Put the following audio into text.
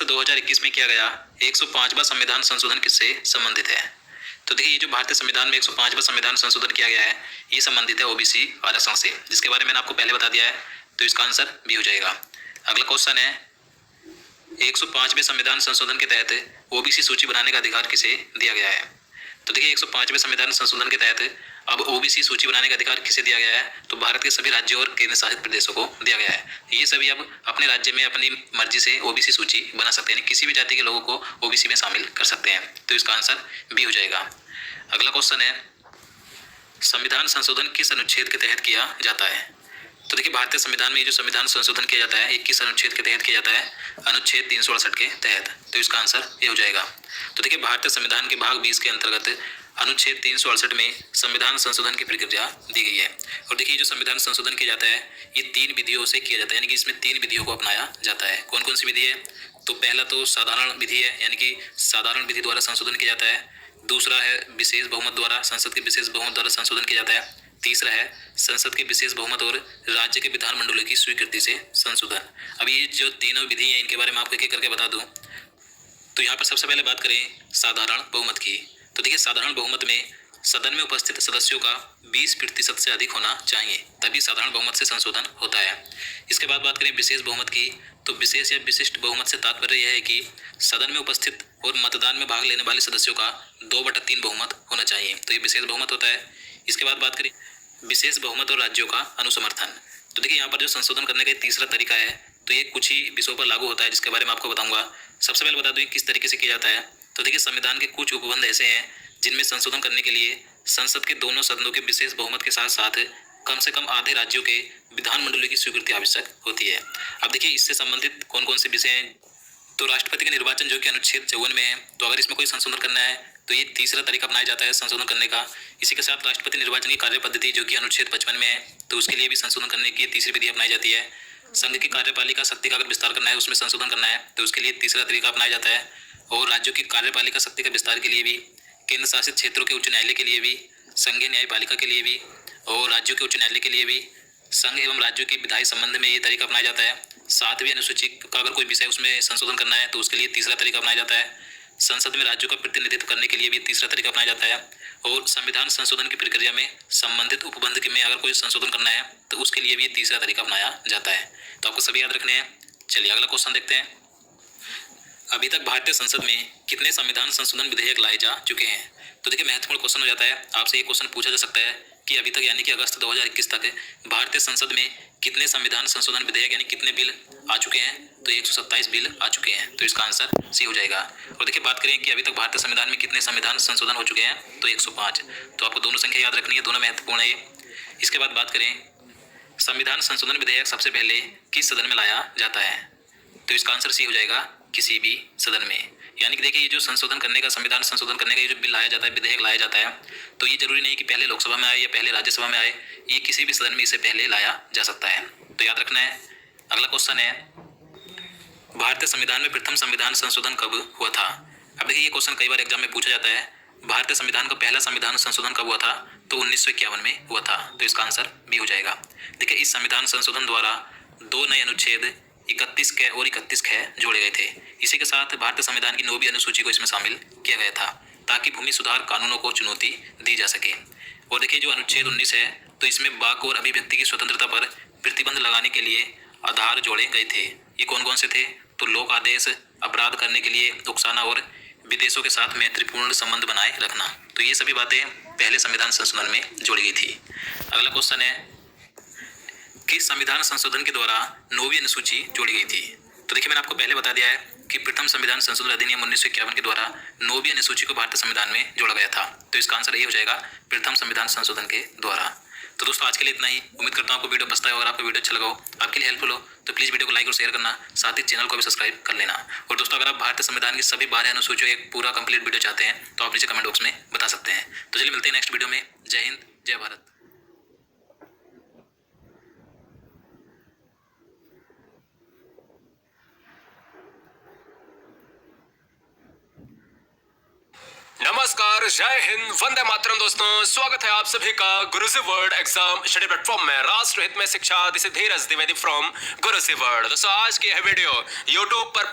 अगस्त 2021 में किया गया 105वां संविधान संशोधन किससे संबंधित है? तो देखिए, ये जो भारतीय संविधान में 105वां संविधान संशोधन किया गया है, ये संबंधित है ओबीसी आरक्षण से, जिसके बारे में मैंने आपको पहले बता दिया है, तो इसका आंसर बी हो जाएगा। अगला क्वेश्चन है, 105वें संविधान संशोधन के तहत ओबीसी सूची बनाने का अधिकार किसे दिया गया है? तो देखिए, 105वें संविधान संशोधन के तहत अब ओबीसी सूची बनाने का अधिकार किसे दिया गया है? तो भारत के सभी राज्यों और केंद्र शासित प्रदेशों को दिया गया है। ये सभी अब अपने राज्य में अपनी मर्जी से ओबीसी सूची बना सकते हैं, किसी भी जाति के लोगों को ओबीसी में शामिल कर सकते हैं, तो इसका आंसर बी हो जाएगा। अगला क्वेश्चन है, संविधान संशोधन किस अनुच्छेद के तहत किया जाता है? तो देखिए, भारतीय संविधान में जो संविधान संशोधन किया जाता है, 21 अनुच्छेद के तहत किया जाता है, अनुच्छेद 368 के तहत, तो इसका आंसर ये हो जाएगा। तो देखिए, भारतीय संविधान के भाग 20 के अंतर्गत अनुच्छेद 368 में संविधान संशोधन की प्रक्रिया दी गई है। और देखिए, जो संविधान संशोधन किया जाता है, ये 3 विधियों से किया जाता है, यानी कि इसमें 3 विधियों को अपनाया जाता है। कौन कौन सी विधि है? तो पहला तो साधारण विधि है, यानी कि साधारण विधि द्वारा संशोधन किया जाता है। दूसरा है विशेष बहुमत द्वारा, संसद के विशेष बहुमत द्वारा संशोधन किया जाता है। तीसरा है संसद के विशेष बहुमत और राज्य के विधानमंडलों की स्वीकृति से संशोधन। अब ये जो तीनों विधि है, इनके बारे में आपको एक एक करके बता दूं। तो यहाँ पर सबसे पहले बात करें साधारण बहुमत की। तो देखिए, साधारण बहुमत में सदन में उपस्थित सदस्यों का 20% से अधिक होना चाहिए, तभी साधारण बहुमत से संशोधन होता है। इसके बाद बात करें विशेष बहुमत की, तो विशेष या विशिष्ट बहुमत से तात्पर्य यह है कि सदन में उपस्थित और मतदान में भाग लेने वाले सदस्यों का 2/3 बहुमत होना चाहिए, तो ये विशेष बहुमत होता है। इसके बाद बात करें विशेष बहुमत और राज्यों का अनुसमर्थन। तो देखिए, यहाँ पर जो संशोधन करने का तीसरा तरीका है, तो ये कुछ ही विषयों पर लागू होता है, जिसके बारे में आपको बताऊंगा। सबसे पहले बता दूं किस तरीके से किया जाता है। तो देखिए, संविधान के कुछ उपबंध ऐसे हैं जिनमें संशोधन करने के लिए संसद के दोनों सदनों के विशेष बहुमत के साथ साथ कम से कम आधे राज्यों के विधानमंडलों की स्वीकृति आवश्यक होती है। अब देखिए, इससे संबंधित कौन कौन से विषय हैं। तो राष्ट्रपति का निर्वाचन जो कि अनुच्छेद 54 में है, तो अगर इसमें कोई संशोधन करना है तो ये तीसरा तरीका अपनाया जाता है संशोधन करने का। इसी के साथ राष्ट्रपति निर्वाचन की कार्य पद्धति जो कि अनुच्छेद 55 में है, तो उसके लिए भी संशोधन करने की तीसरी विधि अपनाई जाती है। संघ की कार्यपालिका शक्ति का अगर विस्तार करना है, उसमें संशोधन करना है, तो उसके लिए तीसरा तरीका अपनाया जाता है। और राज्यों की कार्यपालिका शक्ति का विस्तार के लिए भी, केंद्र शासित क्षेत्रों के उच्च न्यायालय के लिए भी, संघीय न्यायपालिका के लिए भी और राज्यों के उच्च न्यायालय के लिए भी संघ एवं राज्यों की विधायी संबंध में ये तरीका अपनाया जाता है। 7वीं अनुसूची का अगर कोई विषय उसमें संशोधन करना है, तो उसके लिए तीसरा तरीका अपनाया जाता है। संसद में राज्यों का प्रतिनिधित्व करने के लिए भी तीसरा तरीका अपनाया जाता है। और संविधान संशोधन की प्रक्रिया में संबंधित उपबंध में अगर कोई संशोधन करना है, तो उसके लिए भी तीसरा तरीका अपनाया जाता है। तो आपको सभी याद रखने हैं। चलिए अगला क्वेश्चन देखते हैं। अभी तक भारतीय संसद में कितने संविधान संशोधन विधेयक लाए जा चुके हैं? तो देखिए, महत्वपूर्ण क्वेश्चन हो जाता है। आपसे ये क्वेश्चन पूछा जा सकता है कि अभी तक यानी कि अगस्त 2021 तक भारतीय संसद में कितने संविधान संशोधन विधेयक यानी कितने बिल आ चुके हैं? तो 127 बिल आ चुके हैं, तो इसका आंसर सी हो जाएगा। और देखिए, बात करें कि अभी तक भारतीय संविधान में कितने संविधान संशोधन हो चुके हैं, तो 105। तो आपको दोनों संख्या याद रखनी है, दोनों महत्वपूर्ण है ये। इसके बाद बात करें संविधान संशोधन विधेयक सबसे पहले किस सदन में लाया जाता है? तो इसका आंसर सी हो जाएगा, किसी भी सदन में। यानी कि देखिए, ये जो संशोधन करने का, संविधान संशोधन करने का ये जो बिल लाया जाता है, विधेयक लाया जाता है, तो ये जरूरी नहीं कि पहले लोकसभा में आए या पहले राज्यसभा में आए, ये किसी भी सदन में इसे पहले लाया जा सकता है, तो याद रखना है। अगला क्वेश्चन है, भारतीय संविधान में प्रथम संविधान संशोधन कब हुआ था? अब देखिए, ये क्वेश्चन कई बार एग्जाम में पूछा जाता है। भारतीय संविधान का पहला संविधान संशोधन कब हुआ था? तो 1951 में हुआ था, तो इसका आंसर बी हो जाएगा। देखिए, इस संविधान संशोधन द्वारा 2 नए अनुच्छेद 31 क और 31 ख जोड़े गए थे। इसी के साथ भारतीय संविधान की 9वीं अनुसूची को इसमें शामिल किया गया था, ताकि भूमि सुधार कानूनों को चुनौती दी जा सके। और देखिए, जो अनुच्छेद 19 है, तो इसमें वाक और अभिव्यक्ति की स्वतंत्रता पर प्रतिबंध लगाने के लिए आधार जोड़े गए थे। ये कौन कौन से थे? तो लोक आदेश, अपराध करने के लिए उकसाना और विदेशों के साथ मैत्रीपूर्ण संबंध बनाए रखना। तो ये सभी बातें पहले संविधान संशोधन में जोड़ी गई थी। अगला क्वेश्चन है, किस संविधान संशोधन के द्वारा 9वीं अनुसूची जोड़ी गई थी? तो देखिए, मैंने आपको पहले बता दिया है कि प्रथम संविधान संशोधन अधिनियम 1951 के द्वारा 9वीं अनुसूची को भारतीय संविधान में जोड़ा गया था, तो इसका आंसर ये हो जाएगा, प्रथम संविधान संशोधन के द्वारा। तो दोस्तों, आज के लिए इतना ही। उम्मीद करता हूँ आपको वीडियो पसंद आया, अगर आपको वीडियो अच्छा लगा हो, आपके लिए हेल्पफुल हो, तो प्लीज़ वीडियो को लाइक और शेयर करना, साथ ही चैनल को भी सब्सक्राइब कर लेना। और दोस्तों, अगर आप भारतीय संविधान की सभी 12 अनुसूचियों एक पूरा कंप्लीट वीडियो चाहते हैं, तो आप नीचे कमेंट बॉक्स में बता सकते हैं। तो चलिए मिलते हैं नेक्स्ट वीडियो में। जय हिंद, जय भारत। नमस्कार, जय हिंद, वंदे मातरम। दोस्तों, स्वागत है आप सभी का गुरुजी वर्ल्ड एग्जाम स्टडी प्लेटफॉर्म में। राष्ट्र हित में शिक्षा, this is Dheeraj Dwivedi from Guruji world. दोस्तों, आज की यह वीडियो यूट्यूब पर